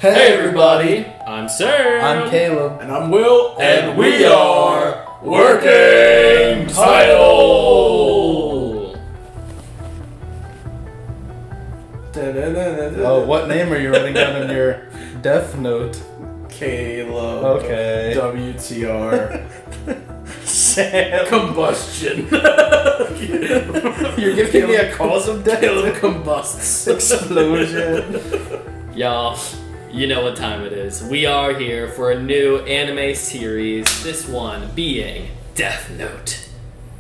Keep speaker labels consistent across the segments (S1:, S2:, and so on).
S1: Hey everybody, I'm Sam.
S2: I'm Caleb.
S3: And I'm Will.
S1: And we are Working Title.
S2: Oh, what name are you writing down in your death note?
S3: Caleb.
S2: Okay.
S3: WTR.
S2: Sam.
S3: Combustion.
S2: You're giving me a cause of death?
S3: Caleb combusts.
S2: Explosion.
S1: Y'all, you know what time it is. We are here for a new anime series, this one being Death Note.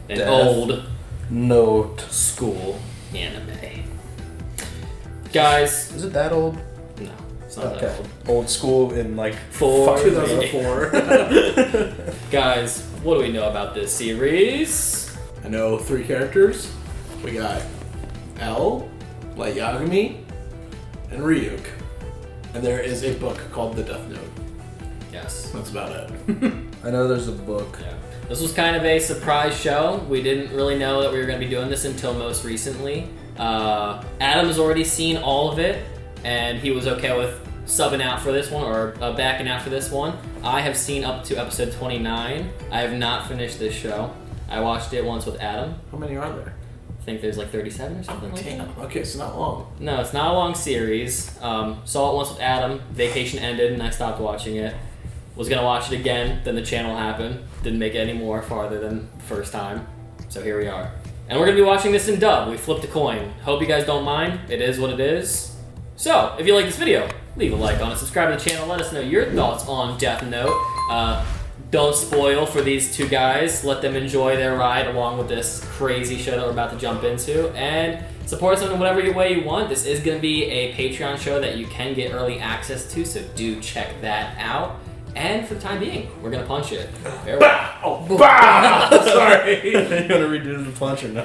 S1: An
S2: Death
S1: old
S2: Note.
S1: school anime. Guys,
S2: Is it that old?
S1: no, it's not
S2: Okay.
S1: that old.
S2: Old school in like
S3: 2004.
S1: Guys, what do we know about this series?
S3: I know 3 characters. We got L, Light Yagami, and Ryuk. And there is a book called The Death Note.
S1: Yes.
S3: That's about it.
S2: I know there's a book.
S1: Yeah. This was kind of a surprise show. We didn't really know that we were going to be doing this until most recently. Adam has already seen all of it, and he was okay with subbing out for this one, or backing out for this one. I have seen up to episode 29. I have not finished this show. I watched it once with Adam.
S3: How many are there?
S1: I think there's like 37 or something like that.
S3: Damn. Okay, so not long.
S1: No, it's not a long series. Saw it once with Adam. Vacation ended, and I stopped watching it. Was gonna watch it again, then the channel happened. Didn't make it any more farther than the first time. So here we are. And we're gonna be watching this in dub. We flipped a coin. Hope you guys don't mind. It is what it is. So, if you like this video, leave a like on it, subscribe to the channel, let us know your thoughts on Death Note. Don't spoil for these two guys. Let them enjoy their ride along with this crazy show that we're about to jump into. And support us in whatever way you want. This is going to be a Patreon show that you can get early access to, so do check that out. And for the time being, we're going to punch it.
S3: Bah! Oh, bah! Sorry.
S2: You want to redo the punch or no?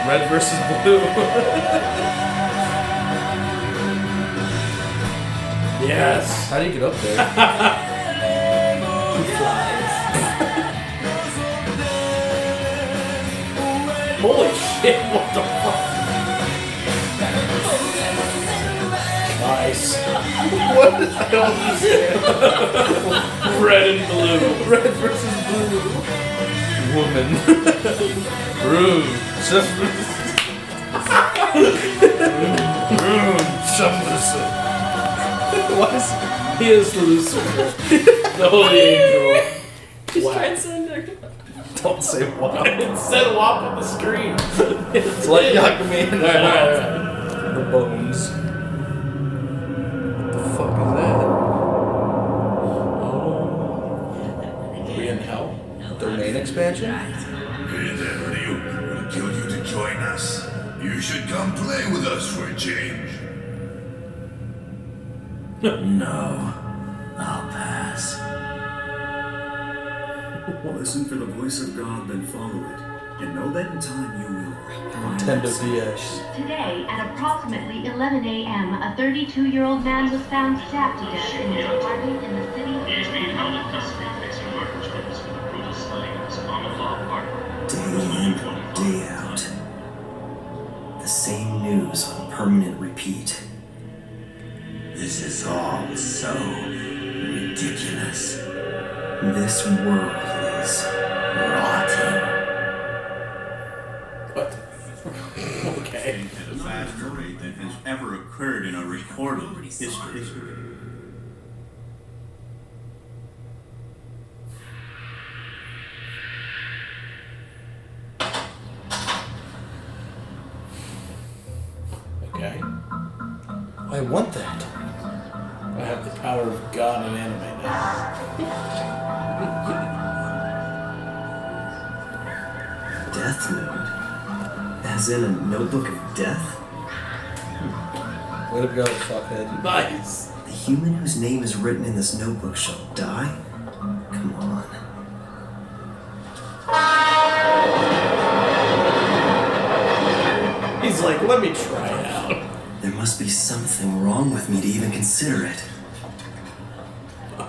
S2: Red versus blue.
S3: Yes.
S2: How do you get up there?
S1: He flies.
S3: Holy shit, what the fuck? Nice.
S2: What is that?
S3: Red and blue.
S2: Red versus blue. Woman. Rude. What is
S3: He is Lucifer. The holy angel.
S1: He's
S3: Wow.
S1: transcending.
S2: Don't say wow.
S3: It said WAP on the screen.
S2: It's like Yakumi and
S3: Alright.
S2: the bones. What the fuck is that?
S3: We in hell?
S2: Their main expansion?
S4: Hey there, Ryuk. We killed you to join us. You should come play with us for a change.
S5: No, I'll pass. Listen for the voice of God, then follow it, and know that in time you will find
S2: Nintendo
S5: yourself.
S2: DS.
S6: Today, at approximately 11 a.m., a 32-year-old man was found stabbed to death in his apartment in the city.
S7: He is being held in custody facing murder charges for the brutal slaying of his common law partner.
S5: Day in, day out. The same news on permanent repeat. This is all so ridiculous. This world is rotten.
S3: What? Okay.
S8: At a faster rate than has ever occurred in our recorded history.
S3: Okay.
S2: I want that.
S3: I have the power of God in anime now.
S5: Death Note? As in a notebook of death?
S2: Way to go, fuckhead.
S3: Nice.
S5: The human whose name is written in this notebook shall die? Come on.
S3: He's like, let me try it out.
S5: There must be something wrong with me to even consider it.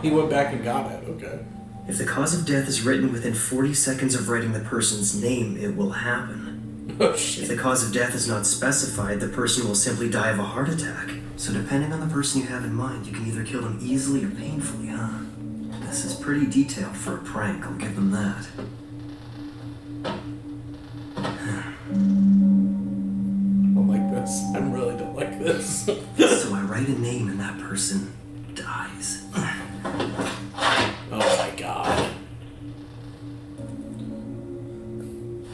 S3: He went back and got it. Okay.
S9: If the cause of death is written within 40 seconds of writing the person's name, it will happen.
S3: Oh,
S9: If
S3: shit.
S9: the cause of death is not specified, the person will simply die of a heart attack. So depending on the person you have in mind, you can either kill them easily or painfully, huh? This is pretty detailed for a prank, I'll give them that.
S3: I don't like this. I really don't like this.
S9: So I write a name and that person dies.
S3: Oh my god.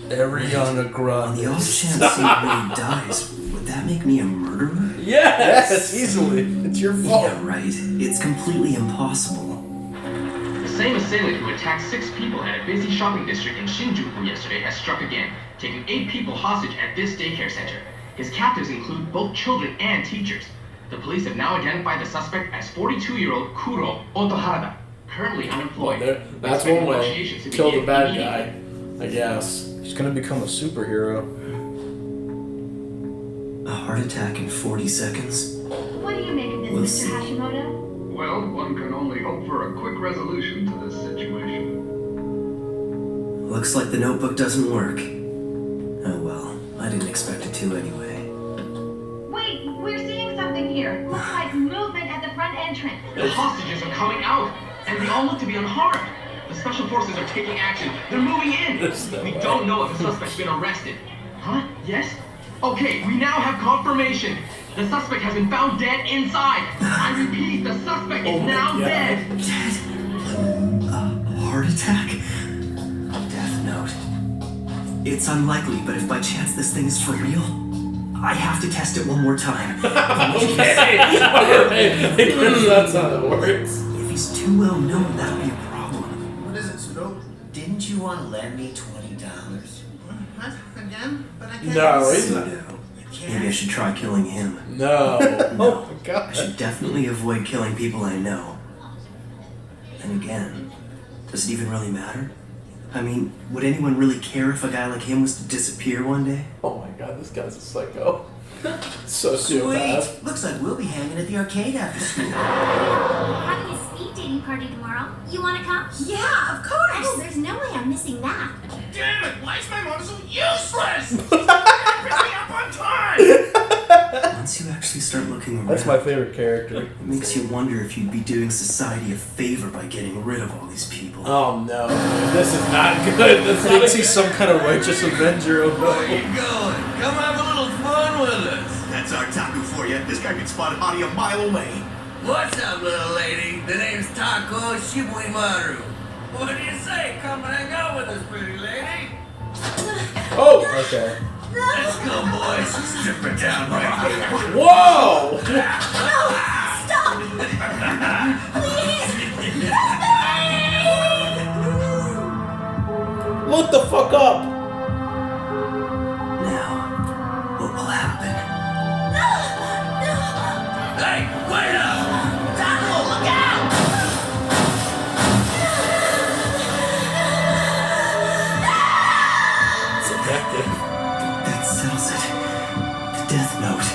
S2: Ariana
S9: On
S2: Grande.
S9: the off chance he really dies, would that make me a murderer?
S2: Yes, easily. It's your fault.
S9: Yeah, right. It's completely impossible.
S7: The same assailant who attacked 6 people at a busy shopping district in Shinjuku yesterday has struck again, taking 8 people hostage at this daycare center. His captives include both children and teachers. The police have now identified the suspect as 42-year-old Kuro Otohara, currently unemployed.
S3: That's
S7: Expect
S3: one way.
S7: negotiations to
S3: Kill the
S7: begin
S3: bad
S7: immediately.
S3: guy, I guess.
S2: He's gonna become a superhero.
S9: A heart attack in 40 seconds?
S6: What do you make of this,
S9: We'll
S6: Mr.
S9: see.
S6: Hashimoto?
S7: Well, one can only hope for a quick resolution to this situation.
S9: Looks like the notebook doesn't work. Oh well, I didn't expect it to anyway.
S6: Wait, we're seeing something here. Looks like movement at the front entrance.
S7: The hostages are coming out, and they all look to be unharmed. The special forces are taking action. They're moving in. We don't know if the suspect's been arrested. Huh? Yes? Okay, we now have confirmation. The suspect has been found dead inside. I repeat, the suspect is now dead.
S9: Dead? Heart attack? Death note. It's unlikely, but if by chance this thing is for real, I have to test it one more time.
S3: Okay. Alright. That's how it works.
S9: If he's too well known, that'll be a problem.
S10: What is it, Pseudo?
S11: Didn't you want to lend me $20?
S10: What? Again? But I can't.
S3: No, he's not.
S9: Maybe I should try killing him.
S3: No.
S2: Oh my
S9: I
S2: god.
S9: should definitely avoid killing people I know. And again, does it even really matter? I mean, would anyone really care if a guy like him was to disappear one day?
S3: Oh my god, this guy's a psycho. Sociopath.
S11: Sweet! Looks like we'll be hanging at the arcade after school.
S12: Having a speed dating party tomorrow. You want to come?
S13: Yeah, of course.
S12: Oh, there's no way I'm missing that.
S10: Damn it! Why is my mom so useless? Pick me up on time.
S9: Once you actually start looking around,
S2: That's my favorite character.
S9: it makes you wonder if you'd be doing society a favor by getting rid of all these people.
S3: Oh no, this is not good. This
S2: Thinks he's some kind of righteous avenger of
S4: Where you going? Come have a little fun with us. That's our taco for you. This guy can spot a body a mile away.
S11: What's up, little lady? The name's Taco Shibuimaru. What do you say? Come hang out with us, pretty lady.
S2: Oh, okay.
S4: Let's go, boys. Strip her down right here.
S3: Whoa!
S12: Stop!
S3: Look the fuck up!
S9: Now, what will happen?
S4: Hey, wait up!
S12: Taco, look out!
S3: It's effective.
S9: That settles it. The death note.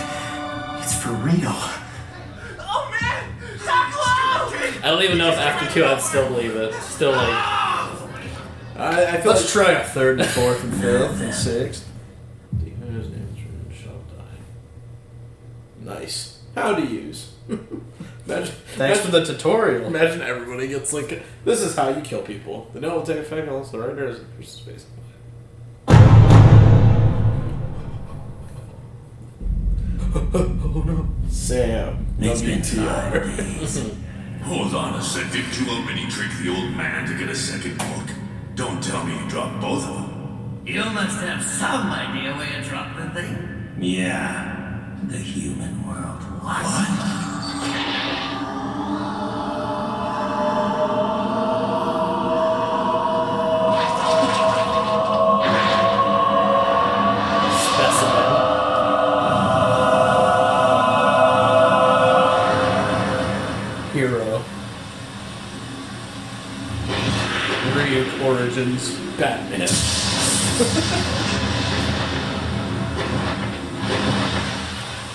S9: It's for real.
S10: Oh man! Taco!
S1: I don't even know if after 2 I'd still believe it. Still like,
S3: I feel
S2: Let's
S3: like
S2: try a third and fourth and fifth and sixth.
S3: nice. How to use. Imagine,
S2: Thanks for the tutorial.
S3: Imagine everybody gets like, this is how you kill people. The note will take effect unless the writer is a person's face. Oh no. Sam.
S4: It's been
S3: WTR.
S4: Hold on a sec. Did you already trick the old man to get a second book? Don't tell me you dropped both of them.
S11: You must have some idea where you dropped the thing.
S4: Yeah.
S11: The human world. What?
S2: Hero. Ryuk Origins.
S3: Batman.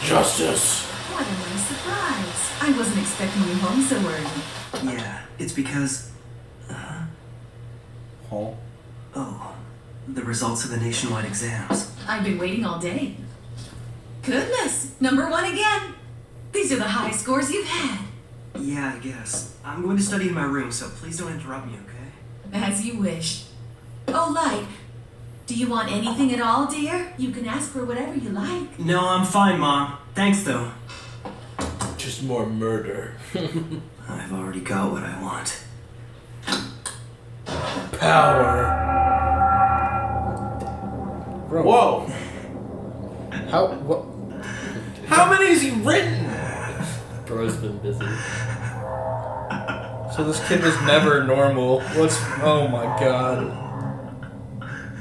S3: Justice.
S13: What a nice surprise. I wasn't expecting you home so early.
S9: Yeah, it's because...
S2: Oh.
S9: Oh, the results of the nationwide exams.
S13: I've been waiting all day. Goodness, #1 again. These are the highest scores you've had.
S9: Yeah, I guess. I'm going to study in my room, so please don't interrupt me, okay?
S13: As you wish. Oh, Light, do you want anything at all, dear? You can ask for whatever you like.
S9: No, I'm fine, Mom. Thanks, though.
S3: Just more murder.
S9: I've already got what I want.
S3: Power.
S2: Bro.
S3: Whoa.
S2: What?
S3: How many has he written?
S1: Bro's been busy.
S2: So this kid was never normal. Oh my god.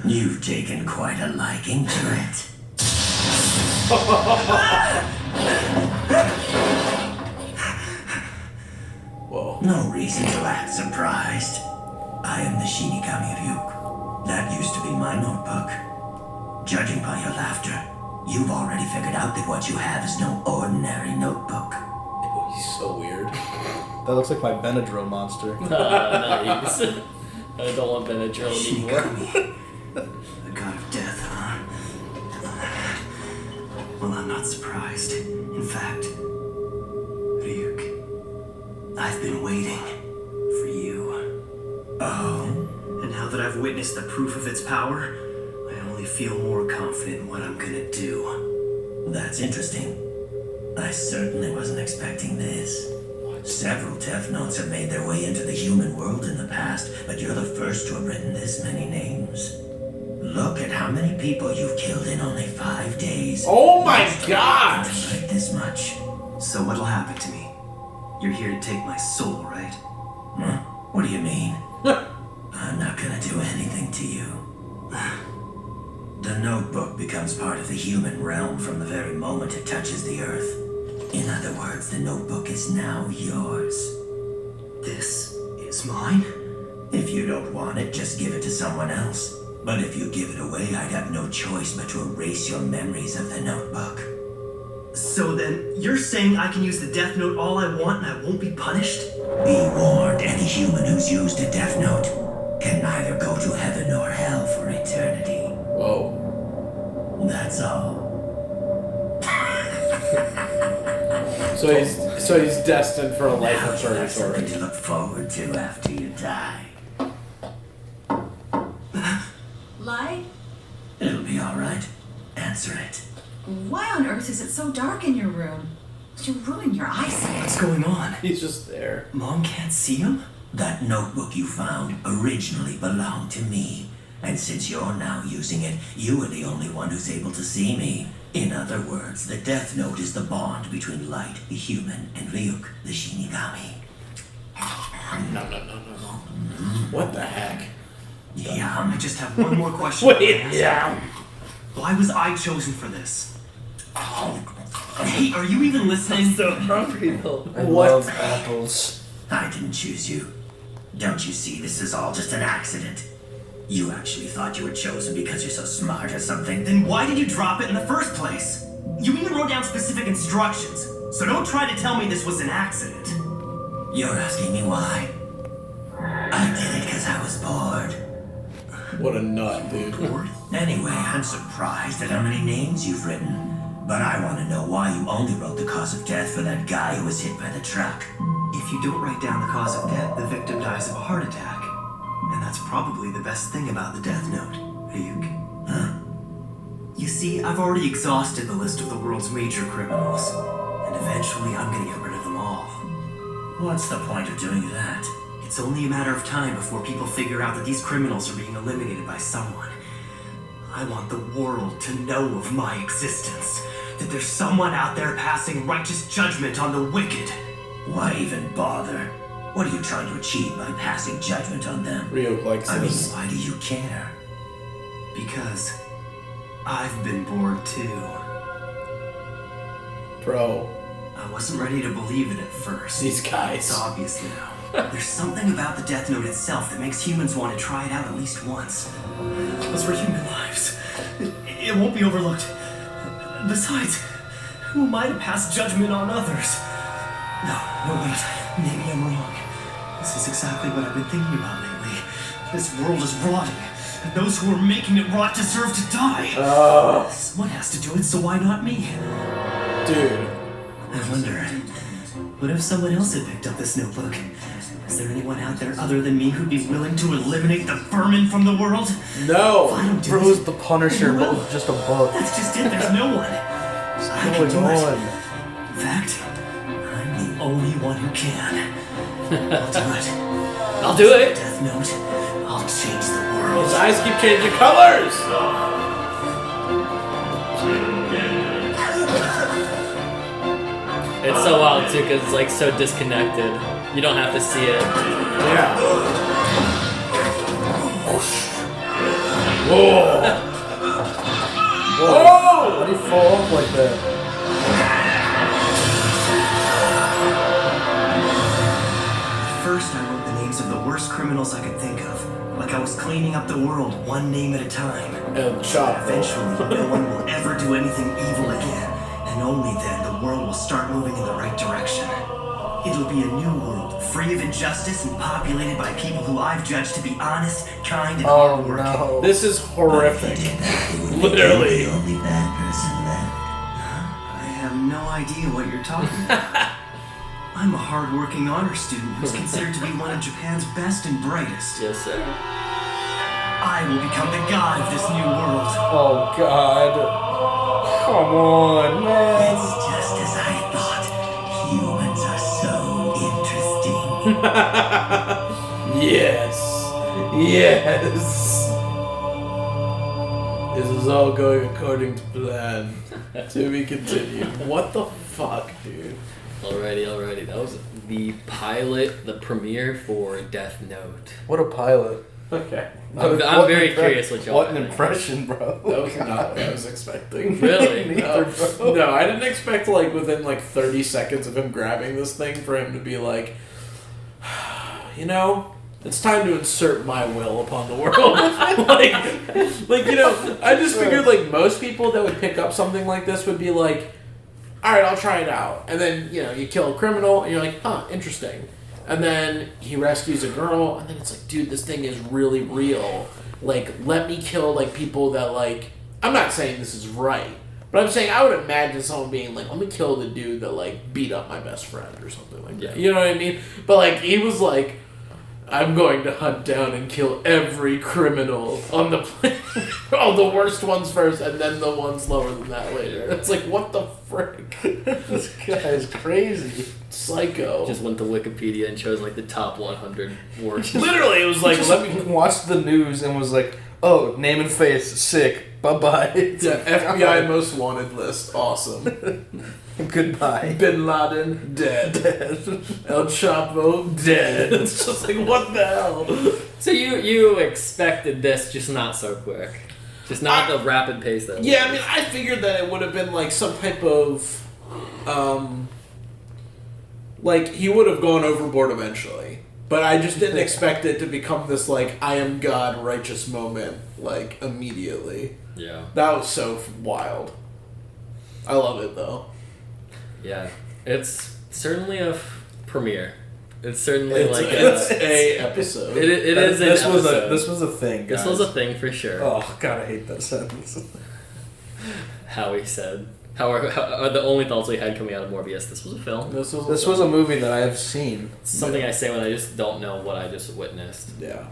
S11: You've taken quite a liking to it.
S3: Whoa.
S11: No reason to act surprised. I am the Shinigami Ryuk. That used to be my notebook. Judging by your laughter, you've already figured out that what you have is no ordinary notebook.
S3: Oh, he's so weird.
S2: That looks like my Benadryl monster.
S1: Nice. I don't want Benadryl anymore.
S9: The god of death, huh? Well, I'm not surprised. In fact, Ryuk, I've been waiting for you.
S11: Oh?
S9: And now that I've witnessed the proof of its power, I only feel more confident in what I'm gonna do.
S11: That's interesting. I certainly wasn't expecting this. Several death notes have made their way into the human world in the past, but you're the first to have written this many names. Look at how many people you've killed in only 5 days.
S3: Oh my gosh!
S11: To write this much.
S9: So what'll happen to me? You're here to take my soul, right?
S11: Huh? What do you mean? I'm not gonna do anything to you. The notebook becomes part of the human realm from the very moment it touches the earth. In other words, the notebook is now yours.
S9: This is mine?
S11: If you don't want it, just give it to someone else. But if you give it away, I'd have no choice but to erase your memories of the notebook.
S9: So then, you're saying I can use the death note all I want and I won't be punished?
S11: Be warned, any human who's used a death note can neither go to heaven or hell for eternity.
S3: Whoa.
S11: That's all.
S3: So he's destined for a life
S11: Now
S3: of
S11: you have something
S3: purgatory.
S11: to look forward to after you die.
S13: Light,
S11: It'll be all right. Answer it.
S13: why on earth is it so dark in your room? You ruined your eyesight.
S9: What's going on?
S3: He's just there.
S9: Mom can't see him?
S11: That notebook you found originally belonged to me. And since you're now using it, you are the only one who's able to see me. In other words, the Death Note is the bond between Light, the human, and Ryuk, the Shinigami.
S3: No. What the heck?
S11: Yeah.
S9: I just have one more question.
S3: Wait, yeah.
S9: Why was I chosen for this? Hey, are you even listening?
S1: So hungry though.
S2: I love apples.
S11: I didn't choose you. Don't you see this is all just an accident? You actually thought you were chosen because you're so smart or something?
S9: Then why did you drop it in the first place? You even wrote down specific instructions, so don't try to tell me this was an accident.
S11: You're asking me why? I did it because I was bored.
S3: What a nut, dude.
S11: Anyway, I'm surprised at how many names you've written. But I want to know why you only wrote the cause of death for that guy who was hit by the truck.
S9: If you don't write down the cause of death, the victim dies of a heart attack. And that's probably the best thing about the Death Note, Ryuk.
S11: Huh?
S9: You see, I've already exhausted the list of the world's major criminals. And eventually I'm gonna get rid of them all.
S11: What's the point of doing that?
S9: It's only a matter of time before people figure out that these criminals are being eliminated by someone. I want the world to know of my existence. That there's someone out there passing righteous judgment on the wicked.
S11: Why even bother? What are you trying to achieve by passing judgment on them?
S3: Ryuk likes
S11: I mean,
S3: this.
S11: why do you care?
S9: Because I've been bored too.
S3: Bro,
S9: I wasn't ready to believe it at first.
S3: these guys.
S9: It's obvious now. There's something about the Death Note itself that makes humans want to try it out at least once. Those were human lives. It won't be overlooked. Besides, who am I to pass judgment on others? No, wait. Maybe I'm wrong. This is exactly what I've been thinking about lately. This world is rotting, and those who are making it rot deserve to die. Someone has to do it, so why not me?
S3: Dude.
S9: I wonder, what if someone else had picked up this notebook? Is there anyone out there other than me who'd be willing to eliminate the vermin from the world?
S3: No!
S9: If I don't do
S2: Bro, it was the Punisher, but it was just a book.
S9: That's just it, there's no one. I can do it. In fact, I'm the only one who can. I'll do it.
S1: I'll do it.
S9: Death Note, I'll change the world.
S3: His eyes keep changing colors!
S1: It's so wild too, because it's like so disconnected. You don't have to see it.
S3: Yeah. Whoa!
S2: Whoa! How do you fall off like that?
S9: First, I wrote the names of the worst criminals I could think of, like I was cleaning up the world one name at a time. Eventually, no one will ever do anything evil again, and only then the world will start moving in the right direction. It'll be a new world, free of injustice and populated by people who I've judged to be honest, kind, and hardworking.
S2: No.
S3: This is horrific. Literally.
S11: The only bad person left.
S9: I have no idea what you're talking about. I'm a hardworking honor student who's considered to be one of Japan's best and brightest.
S1: Yes, sir.
S9: I will become the god of this new world.
S2: Oh, God. Come on, man.
S11: It's just as I thought. Humans are so interesting.
S3: Yes. Yes. This is all going according to plan. To be continued. What the fuck, dude?
S1: Alrighty. That was the pilot, the premiere for Death Note.
S2: What a pilot.
S3: Okay.
S1: I'm very curious what y'all
S2: What an
S1: think.
S2: impression, bro.
S3: That was not what I was expecting.
S1: Really?
S3: No, I didn't expect like within like 30 seconds of him grabbing this thing for him to be like, you know, it's time to insert my will upon the world. like you know, I just figured like most people that would pick up something like this would be like, all right, I'll try it out. And then, you know, you kill a criminal and you're like, huh, interesting. And then he rescues a girl, and then it's like, dude, this thing is really real. Like, let me kill, like, people that, like... I'm not saying this is right, but I'm saying I would imagine someone being like, let me kill the dude that, like, beat up my best friend or something like that. You know what I mean? But, like, he was like, I'm going to hunt down and kill every criminal on the planet. Oh, the worst ones first, and then the ones lower than that later. It's like, what the frick?
S2: This guy is crazy.
S3: Psycho.
S1: Just went to Wikipedia and chose like the top 100 worst.
S3: Literally, it was like,
S2: Just
S3: let me
S2: watched the news and was like, oh, name and face, sick, bye-bye.
S3: Yeah, FBI most wanted list, awesome.
S2: Goodbye.
S3: Bin Laden, dead. El Chapo, dead. It's just like, what the hell?
S1: So you expected this, just not so quick. Just not the rapid pace that.
S3: Yeah, I mean, I figured that it would have been like some type of, like he would have gone overboard eventually. But I just didn't expect it to become this like I am God righteous moment like immediately.
S1: Yeah.
S3: That was so wild. I love it though.
S1: Yeah, it's certainly a premiere. It's certainly
S3: It's a episode.
S1: It is an episode.
S2: This was a thing, guys.
S1: This was a thing for sure.
S2: Oh, God, I hate that sentence.
S1: Howie said. How the only thoughts we had coming out of Morbius, this was a film.
S2: This was a movie that I have seen.
S1: It's something I say when I just don't know what I just witnessed.
S3: Yeah.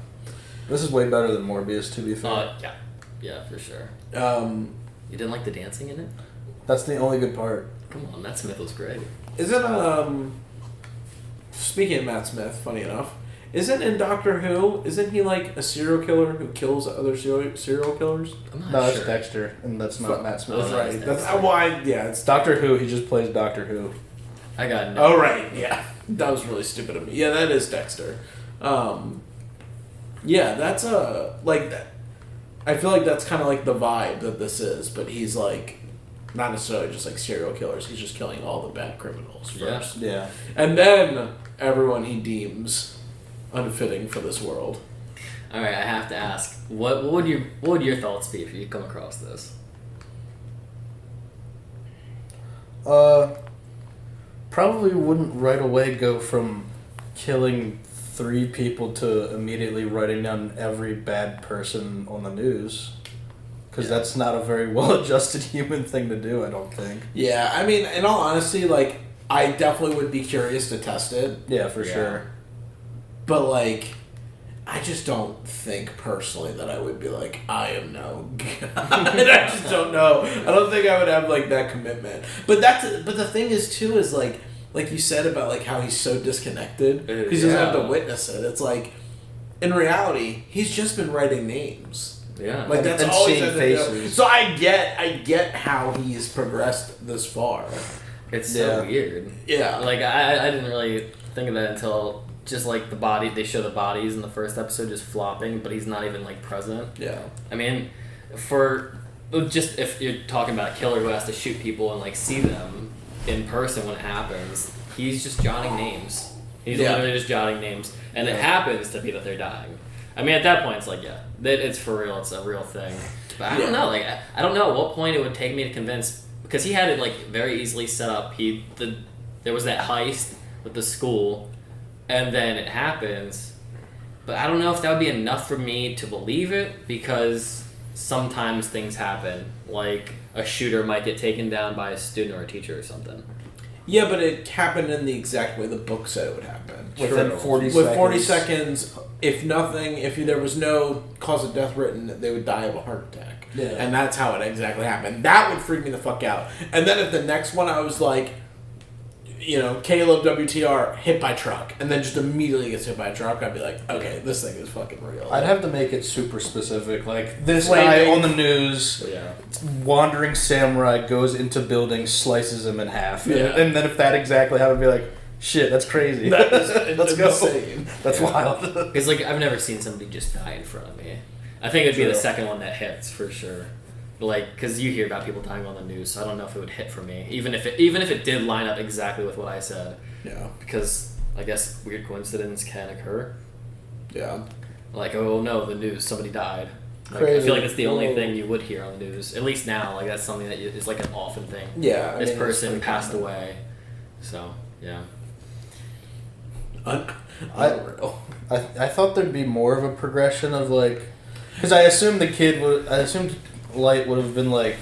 S2: This is way better than Morbius, to be fair.
S1: Yeah, for sure.
S3: You
S1: didn't like the dancing in it?
S2: That's the only good part.
S1: Come on, Matt Smith was great.
S3: Isn't speaking of Matt Smith, funny enough, isn't in Doctor Who, isn't he like a serial killer who kills other serial killers?
S1: I'm not
S2: No,
S1: sure.
S2: that's Dexter, and that's not Matt Smith.
S3: That's right. That's why. Yeah, it's
S2: Doctor Who. He just plays Doctor Who.
S1: I got no.
S3: Oh right, yeah, that was really stupid of me. Yeah, that is Dexter. Yeah, that's like that. I feel like that's kind of like the vibe that this is, but he's like not necessarily just like serial killers. He's just killing all the bad criminals first.
S2: Yeah.
S3: And then everyone he deems unfitting for this world.
S1: All right, I have to ask, what would your thoughts be if you come across this?
S2: Probably wouldn't right away go from killing 3 people to immediately writing down every bad person on the news. Because that's not a very well-adjusted human thing to do, I don't think.
S3: Yeah, I mean, in all honesty, like, I definitely would be curious to test it.
S2: Yeah, for sure.
S3: But, like, I just don't think personally that I would be like, I am no god. I just don't know. I don't think I would have, like, that commitment. But the thing is, too, is, like you said about, like, how he's so disconnected. Because he doesn't have to witness it. It's like, in reality, he's just been writing names.
S1: Yeah,
S3: like that's
S2: and
S3: all
S2: seeing
S3: he's
S2: faces.
S3: So I get how he's progressed this far.
S1: It's so weird.
S3: Yeah,
S1: like I didn't really think of that until just like the body. They show the bodies in the first episode just flopping, but he's not even like present.
S3: Yeah,
S1: I mean, just if you're talking about a killer who has to shoot people and like see them in person when it happens, he's just jotting names. He's literally just jotting names, and it happens to be that they're dying. I mean, at that point, it's like, it's for real. It's a real thing. But I don't know. Like, I don't know at what point it would take me to convince, because he had it like very easily set up. There was that heist with the school, and then it happens. But I don't know if that would be enough for me to believe it, because sometimes things happen. Like a shooter might get taken down by a student or a teacher or something.
S3: Yeah, but it happened in the exact way the book said it would happen.
S2: Within 40 seconds.
S3: With 40 seconds, if there was no cause of death written, they would die of a heart attack.
S2: Yeah.
S3: And that's how it exactly happened. That would freak me the fuck out. And then if the next one I was like, Caleb WTR hit by truck, and then just immediately gets hit by a truck, I'd be like, okay, this thing is fucking real.
S2: I'd have to make it super specific. Like, this guy on the news, wandering samurai, goes into buildings, slices him in half.
S3: Yeah.
S2: And then if that exactly happened, I'd be like, shit, that's crazy.
S3: That is
S2: Let's go.
S3: insane.
S2: That's wild.
S1: Because like I've never seen somebody just die in front of me. I think it'd be the second one that hits for sure. Like, because you hear about people dying on the news, so I don't know if it would hit for me, even if it did line up exactly with what I said.
S3: Yeah.
S1: Because I guess weird coincidence can occur.
S3: Yeah.
S1: Like, oh no, the news, somebody died. Like,
S2: Crazy.
S1: I feel like it's the only thing you would hear on the news. At least now, like that's something that is like an often thing.
S3: Yeah.
S1: This person passed away. So yeah.
S2: I thought there'd be more of a progression of like, because I assumed Light would have been like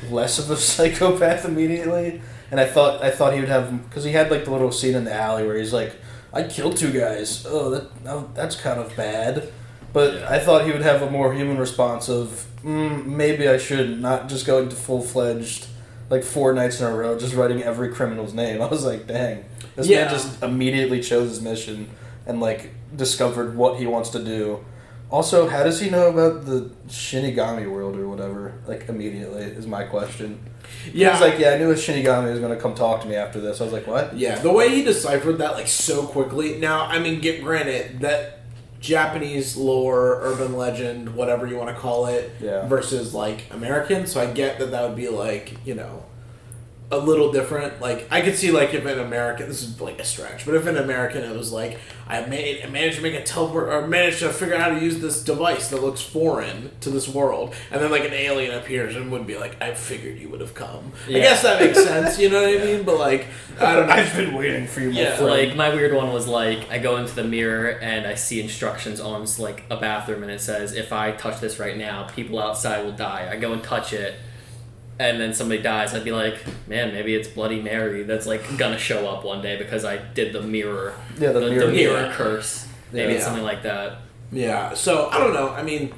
S2: less of a psychopath immediately, and I thought he would have, because he had like the little scene in the alley where he's like, I killed 2 guys. That's kind of bad. But I thought he would have a more human response of maybe I should not just go into full-fledged like 4 nights in a row just writing every criminal's name. I was like, dang, this man just immediately chose his mission and like discovered what he wants to do. Also, how does he know about the Shinigami world or whatever? Like, immediately is my question.
S3: Yeah.
S2: He's like, I knew a Shinigami was going to come talk to me after this. I was like, what?
S3: Yeah, the way he deciphered that, like, so quickly. Now, I mean, granted, that Japanese lore, urban legend, whatever you want to call it, versus, like, American, so I get that would be, like, a little different. Like, I could see, like, if in American, this is like a stretch, but if in American it was like, I managed to make a teleport, or managed to figure out how to use this device that looks foreign to this world, and then like an alien appears and would be like, I figured you would have come. I guess that makes sense, you know what I mean? But like, I don't know.
S2: I've been waiting for you, my friend.
S1: Like my weird one was like, I go into the mirror and I see instructions on like a bathroom, and it says, if I touch this right now, people outside will die. I go and touch it, and then somebody dies. I'd be like, man, maybe it's Bloody Mary that's like gonna show up one day because I did the mirror.
S2: Yeah, the
S1: mirror curse. Maybe it's something like that.
S3: Yeah. So I don't know. I mean,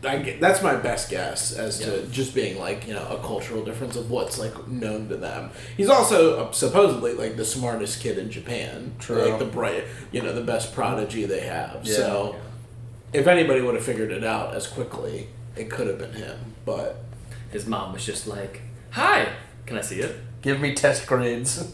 S3: that's my best guess as to just being like, a cultural difference of what's like known to them. He's also supposedly like the smartest kid in Japan.
S2: True.
S3: Like the bright, the best prodigy they have. Yeah. So if anybody would have figured it out as quickly, it could have been him. But
S1: his mom was just like, hi, can I see it?
S2: Give me test grades.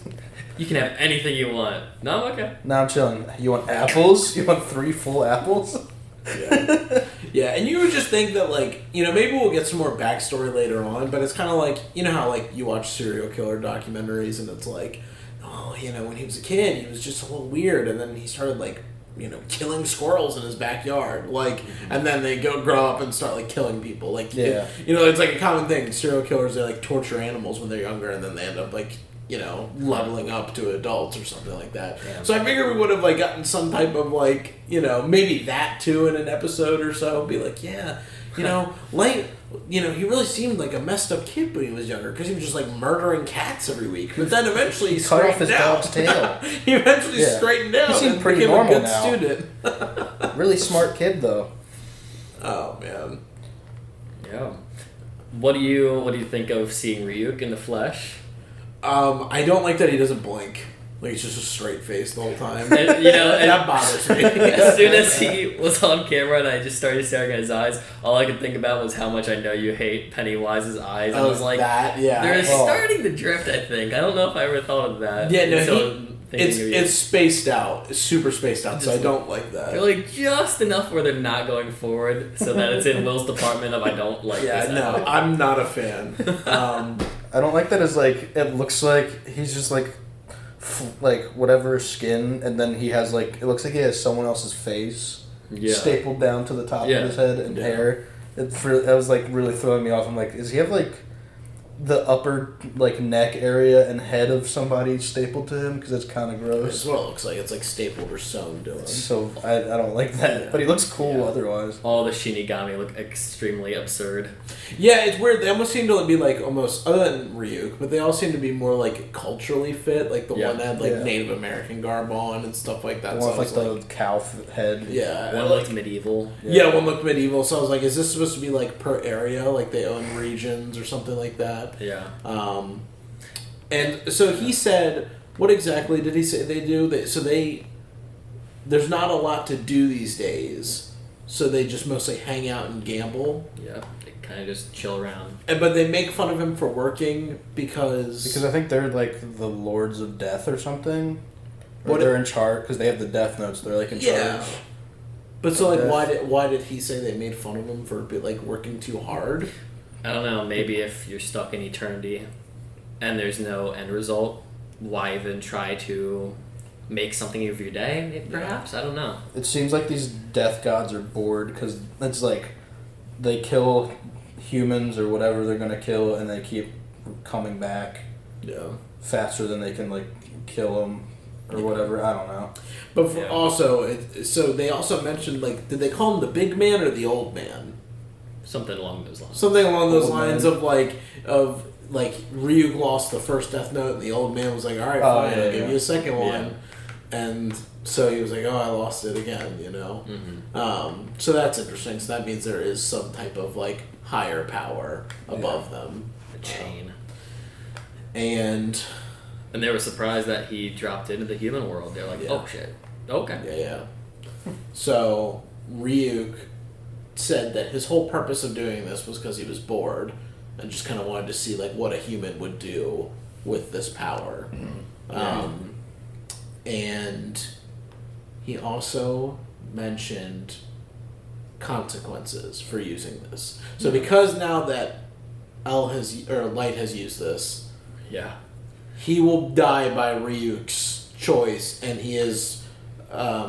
S1: You can have anything you want. No, I'm okay.
S2: No, I'm chilling. You want apples? You want 3 full apples?
S3: Yeah. Yeah, and you would just think that, like, maybe we'll get some more backstory later on, but it's kind of like, how, like, you watch serial killer documentaries and it's like, oh, when he was a kid, he was just a little weird, and then he started, like, killing squirrels in his backyard, like, and then they grow up and start like killing people, like, it's like a common thing. Serial killers, they like torture animals when they're younger, and then they end up like leveling up to adults or something like that.
S1: Yeah.
S3: So I figured we would have like gotten some type of like, maybe that too in an episode or so. Be like, yeah, Light, he really seemed like a messed up kid when he was younger because he was just like murdering cats every week. But then eventually he
S2: cut off his
S3: straightened out.
S2: dog's tail.
S3: He eventually straightened out.
S2: He seemed
S3: and
S2: pretty
S3: became
S2: normal
S3: a good
S2: now.
S3: student.
S2: Really smart kid though.
S3: Oh man.
S1: Yeah. What do you think of seeing Ryuk in the flesh?
S3: I don't like that he doesn't blink. Like he's just a straight face the whole time.
S1: And,
S3: that bothers me.
S1: As soon as he was on camera and I just started staring at his eyes, all I could think about was how much I know you hate Pennywise's eyes. I was like, they're starting to drift, I think. I don't know if I ever thought of that.
S3: Yeah, no, it's spaced out. It's super spaced out, so I don't like that.
S1: They're like just enough where they're not going forward so that it's in Will's department of I don't like this.
S3: Yeah, no, I'm not a fan.
S2: I don't like that as like, it looks like he's just like whatever skin, and then he has like, it looks like he has someone else's face stapled down to the top of his head and hair. That was like really throwing me off. I'm like, does he have like the upper like neck area and head of somebody stapled to him? Because that's kind of gross.
S3: That's what it looks like. It's like stapled or sewn to him.
S2: So I don't like that. But he looks cool otherwise.
S1: All the Shinigami look extremely absurd.
S3: Yeah, it's weird. They almost seem to be like almost, other than Ryuk, but they all seem to be more like culturally fit. Like the one that had like Native American garb on and stuff like that.
S2: The one with like the cow head.
S3: Yeah.
S1: One looked medieval.
S3: Yeah, one looked medieval. So I was like, is this supposed to be like per area? Like they own regions or something like that?
S1: Yeah.
S3: And so he said, what exactly did he say they do? There's not a lot to do these days, so they just mostly hang out and gamble.
S1: Yeah, they kind of just chill around.
S3: But they make fun of him for working because
S2: I think they're like the Lords of Death or something. Or they're in charge because they have the death notes. They're like in charge.
S3: But so like, why did he say they made fun of him for like working too hard?
S1: I don't know, maybe if you're stuck in eternity and there's no end result, why even try to make something of your day, maybe, perhaps? I don't know.
S2: It seems like these death gods are bored because it's like they kill humans or whatever they're going to kill and they keep coming back faster than they can like kill them or whatever. I don't know.
S3: But also, so they also mentioned, like, did they call him the big man or the old man?
S1: Something along those lines.
S3: Something along those lines of Ryuk lost the first death note and the old man was like, alright, fine, I'll give you a second one. And so he was like, oh, I lost it again,
S1: Mm-hmm.
S3: So that's interesting. So that means there is some type of like higher power above them.
S1: A chain.
S3: And
S1: they were surprised that he dropped into the human world. They're like, oh shit. Okay.
S3: Yeah. So Ryuk said that his whole purpose of doing this was because he was bored and just kind of wanted to see like what a human would do with this power. And he also mentioned consequences for using this. So because now that Light has used this, he will die by Ryuk's choice, and he is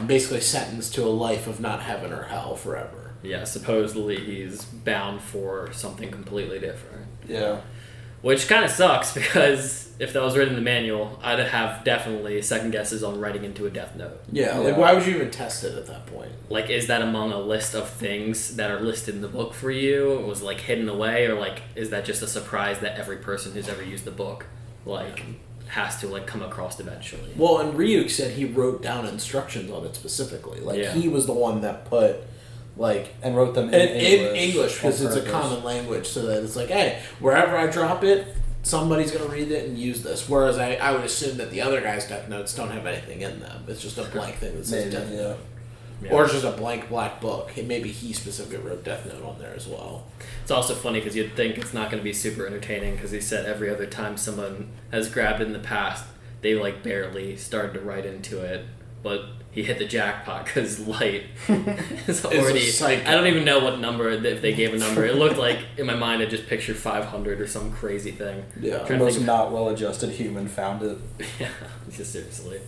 S3: basically sentenced to a life of not heaven or hell forever.
S1: Yeah, supposedly he's bound for something completely different.
S2: Yeah.
S1: Which kind of sucks, because if that was written in the manual, I'd have definitely second guesses on writing into a death note.
S3: Yeah, like why would you even test it at that point?
S1: Like, is that among a list of things that are listed in the book for you? Was it, like, hidden away? Or, like, is that just a surprise that every person who's ever used the book, like, has to, like, come across eventually?
S3: Well, and Ryuk said he wrote down instructions on it specifically. Like, he was the one that put... like,
S2: and wrote them
S3: in English because it's a common language, so that it's like, hey, wherever I drop it, somebody's going to read it and use this. Whereas I would assume that the other guy's death notes don't have anything in them. It's just a blank thing that says death note. Yeah. Or it's just a blank black book. Maybe he specifically wrote death note on there as well.
S1: It's also funny because you'd think it's not going to be super entertaining because he said every other time someone has grabbed it in the past, they like barely started to write into it, but he hit the jackpot because Light is already... I don't even know what number, if they gave a number. It looked like, in my mind, I just pictured 500 or some crazy thing.
S2: Yeah. The most not well-adjusted human found it.
S1: Yeah, just seriously.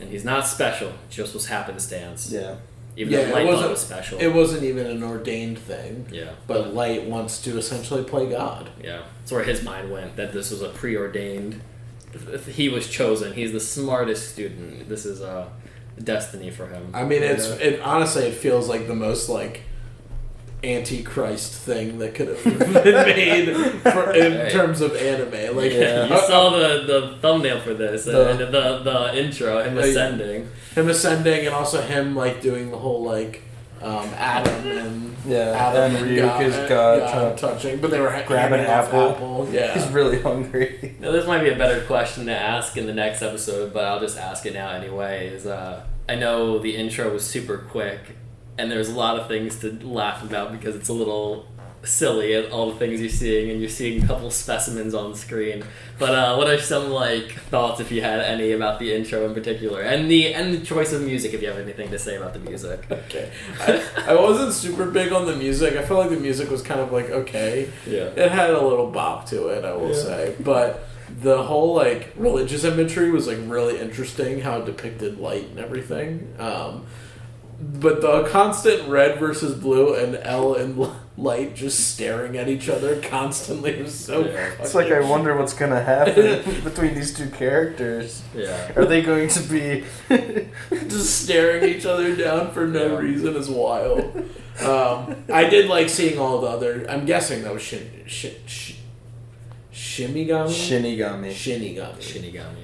S1: And he's not special. It just was happenstance.
S2: Yeah.
S1: Even though Light thought it was special.
S3: It wasn't even an ordained thing.
S1: Yeah.
S3: But Light wants to essentially play God.
S1: Yeah. That's where his mind went, that this was a preordained he was chosen. He's the smartest student. This is destiny for him.
S3: I mean, honestly, it feels like the most like antichrist thing that could have been made in terms of anime. Like,
S1: you saw the thumbnail for this and the intro, him ascending,
S3: and also him like doing the whole like Adam and
S2: Adam and Ryuk is God
S3: touching, but they were
S2: grabbing an apple.
S3: Yeah,
S2: he's really hungry.
S1: Now, this might be a better question to ask in the next episode, but I'll just ask it now anyway. I know the intro was super quick, and there's a lot of things to laugh about because it's a little silly at all the things you're seeing, and you're seeing a couple specimens on the screen. But what are some like thoughts, if you had any, about the intro in particular, and the choice of music, if you have anything to say about the music?
S3: Okay, I wasn't super big on the music. I felt like the music was kind of like okay.
S1: Yeah,
S3: it had a little bop to it, I will say, but the whole like religious imagery was like really interesting. How it depicted light and everything. But the constant red versus blue and L and light just staring at each other constantly was so.
S2: It's like I wonder what's gonna happen between these two characters.
S1: Yeah,
S2: are they going to be
S3: just staring each other down for no reason? Is wild. I did like seeing all the other. I'm guessing that was Shinigami.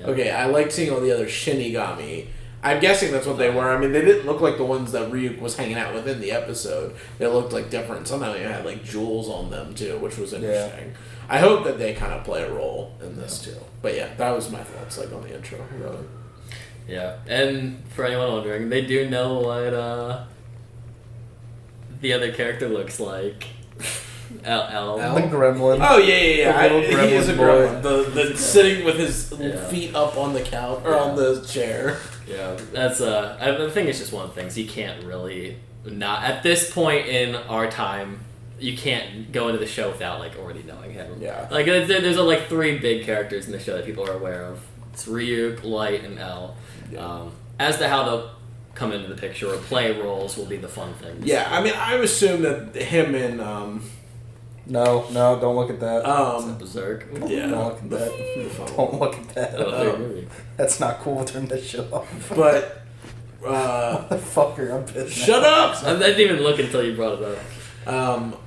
S1: Yeah.
S3: Okay, I liked seeing all the other Shinigami. I'm guessing that's what they were. I mean, they didn't look like the ones that Ryuk was hanging out with in the episode. They looked like different. Somehow they had like jewels on them too, which was interesting. Yeah. I hope that they kind of play a role in this too. But yeah, that was my thoughts like on the intro. Really.
S1: Yeah, and for anyone wondering, they do know what the other character looks like. L.
S2: The gremlin.
S3: Oh yeah. He is a gremlin. The sitting with his feet up on the couch or on the chair.
S1: Yeah, that's I think it's just one of the things you can't really not at this point in our time. You can't go into the show without like already knowing him.
S3: Yeah,
S1: like there's like three big characters in the show that people are aware of. It's Ryuk, Light, and L. Yeah. As to how they'll come into the picture or play roles will be the fun things.
S3: Yeah, I mean, I assume that him and
S2: No, don't look at that.
S1: Berserk.
S3: Yeah.
S2: Don't look at that. Don't look at that. That's not cool. Turn that shit off.
S3: But,
S2: motherfucker, I'm pissed.
S3: Shut up!
S1: I didn't even look until you brought it up.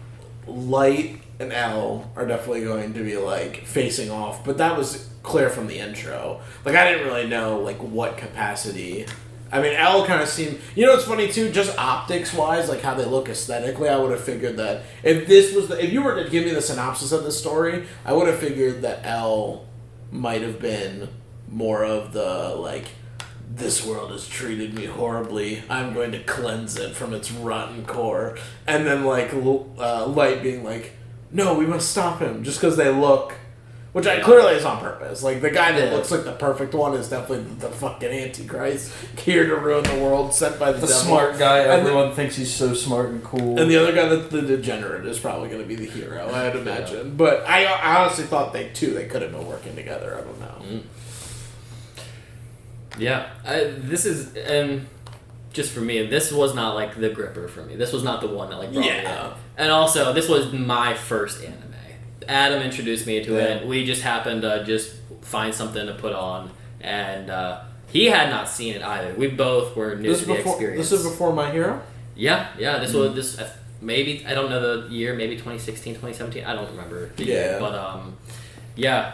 S3: Light and L are definitely going to be, like, facing off. But that was clear from the intro. Like, I didn't really know, like, what capacity. I mean, L kind of seemed... You know what's funny, too? Just optics-wise, like, how they look aesthetically, I would have figured that... If you were to give me the synopsis of this story, I would have figured that L might have been more of the, like... This world has treated me horribly. I'm going to cleanse it from its rotten core. And then, like, Light being like, no, we must stop him. Just because they look... Which clearly is on purpose. Like, the guy that looks like the perfect one is definitely the fucking Antichrist. Here to ruin the world, sent by the devil.
S2: Smart guy. Everyone thinks he's so smart and cool.
S3: And the other guy, the degenerate, is probably going to be the hero, I'd imagine. Yeah. But I honestly thought they could have been working together. I don't know.
S1: Yeah. This is... And just for me, this was not, like, the gripper for me. This was not the one that, like, brought me in. And also, this was my first anime. Adam introduced me to it. We just happened to just find something to put on, and he had not seen it either. We both were new to the experience.
S3: This is before My Hero?
S1: Yeah. This was maybe, I don't know the year, maybe 2016, 2017. I don't remember the year, but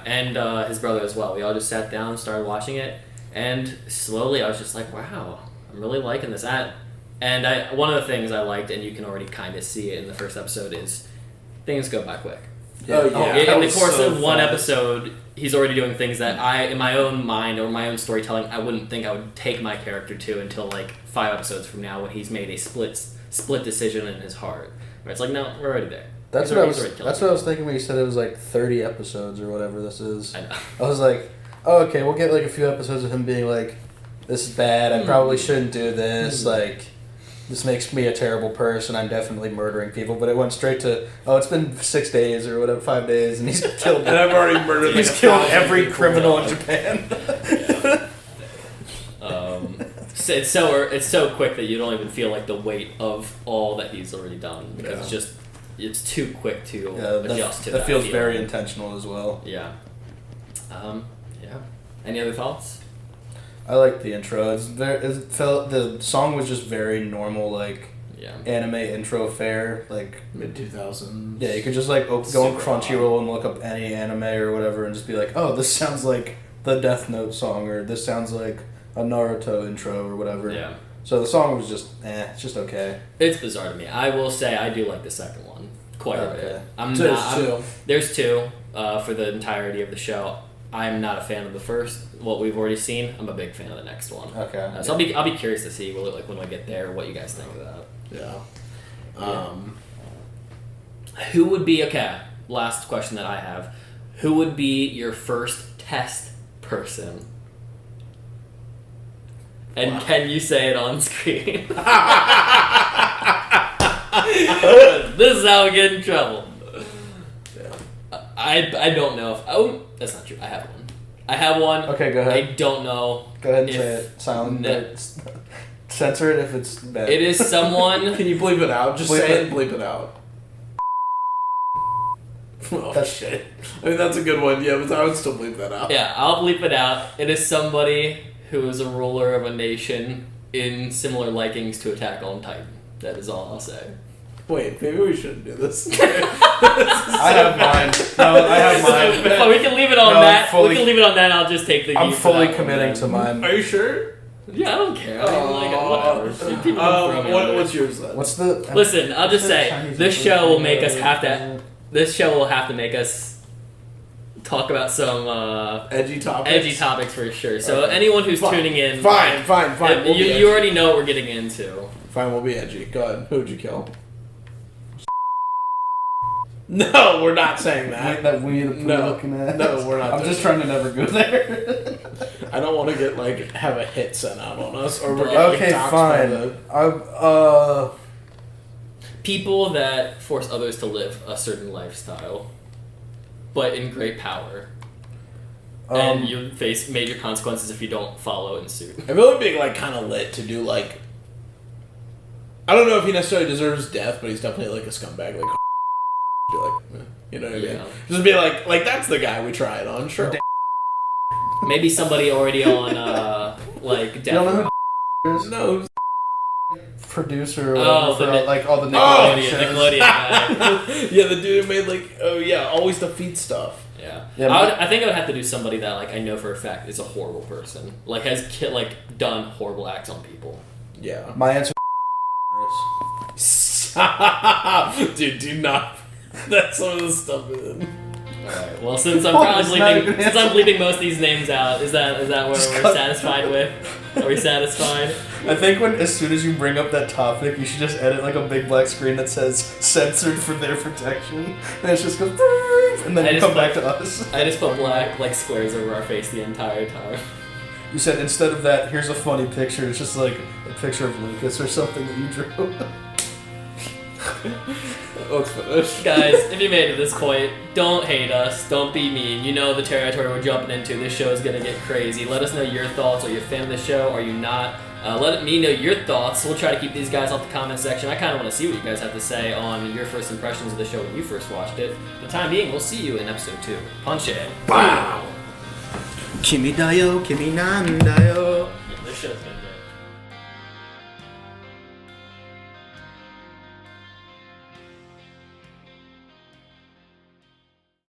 S1: and his brother as well. We all just sat down, started watching it, and slowly I was just like, wow, I'm really liking this. And one of the things I liked, and you can already kind of see it in the first episode, is things go by quick. In the course of one episode, he's already doing things that in my own mind or my own storytelling, I wouldn't think I would take my character to until like 5 episodes from now when he's made a split decision in his heart. Where it's like, no, we're already there.
S2: That's what I was thinking when you said it was like 30 episodes or whatever this is.
S1: I know.
S2: I was like, oh, okay, we'll get like a few episodes of him being like, this is bad, I probably shouldn't do this, like... This makes me a terrible person. I'm definitely murdering people. But it went straight to, it's been 6 days or whatever, 5 days, and he's killed.
S3: And I've already murdered.
S2: He's killed every criminal in Japan.
S1: It's so quick that you don't even feel like the weight of all that he's already done because it's too quick to adjust to.
S2: That feels very intentional as well.
S1: Yeah. Any other thoughts?
S2: I like the intro. The song was just very normal, like anime intro fare, like
S3: mid-2000s.
S2: Yeah, you could just like go on Crunchyroll and look up any anime or whatever, and just be like, oh, this sounds like the Death Note song, or this sounds like a Naruto intro or whatever.
S1: Yeah.
S2: So the song was just it's just okay.
S1: It's bizarre to me. I will say I do like the second one quite a bit. There's two for the entirety of the show. I'm not a fan of the first. What we've already seen, I'm a big fan of the next one.
S2: Okay.
S1: So I'll be curious to see when we get there what you guys think of that.
S3: Yeah.
S1: Who would be last question that I have. Who would be your first test person? And can you say it on screen? This is how we get in trouble. I don't know if... Oh, that's not true. I have one.
S2: Okay, go ahead.
S1: I don't know.
S2: Go ahead and say it. Silent. Censor it if it's bad.
S1: It is someone...
S3: Can you bleep it out? Just say it and bleep it out. Oh, shit. I mean, that's a good one. Yeah, but I would still bleep that out.
S1: Yeah, I'll bleep it out. It is somebody who is a ruler of a nation in similar likings to Attack on Titan. That is all I'll say.
S3: Wait, maybe we shouldn't do this.
S2: I have mine. No, I have mine.
S1: We can leave it on that. We can leave it on that. I'll just take the.
S2: I'm fully committing to mine.
S3: Are you sure?
S1: Yeah, I don't care. I mean, whatever.
S3: What's yours then?
S2: What's the?
S1: Listen, I'll just say this show will make us have to. This show will have to make us talk about some
S3: edgy topics.
S1: Edgy topics for sure. So anyone who's tuning in,
S3: fine.
S1: You already know what we're getting into.
S3: Fine, we'll be edgy. Go ahead. Who'd you kill? No, we're not saying that.
S2: That weird looking at.
S3: No, we're not.
S2: I'm just trying to never go there.
S3: I don't want to get have a hit sent out on us, or we're
S2: getting fine.
S1: People that force others to live a certain lifestyle, but in great power, and you face major consequences if you don't follow in suit.
S3: I feel like being kind of lit to do I don't know if he necessarily deserves death, but he's definitely a scumbag. Be you know what I mean? Just be like that's the guy we tried on. Sure.
S1: Maybe somebody already on death.
S3: No.
S2: Producer or all the Nickelodeon
S1: guy.
S3: Yeah, the dude who made always defeat stuff.
S1: Yeah. I think I would have to do somebody that I know for a fact is a horrible person, has done horrible acts on people.
S3: Yeah.
S2: My answer.
S3: Dude, do not. That's some of the stuff.
S1: Alright, well, since I'm bleeping most of these names out, is that what we're satisfied with? Are we satisfied?
S2: I think as soon as you bring up that topic, you should just edit a big black screen that says censored for their protection, and it just goes, and then you come back to us.
S1: I just put black squares over our face the entire time.
S2: You said instead of that, here's a funny picture. It's just a picture of Lucas or something that you drew.
S3: Let's finish.
S1: Guys, if you made it to this point, don't hate us. Don't be mean. You know the territory we're jumping into. This show is going to get crazy. Let us know your thoughts. Are you a fan of the show? Are you not? Let me know your thoughts. We'll try to keep these guys off the comment section. I kind of want to see what you guys have to say on your first impressions of the show when you first watched it. For the time being, we'll see you in episode 2. Punch it.
S3: Wow!
S2: Kimi da yo, kimi nan da yo.
S1: This show's been good.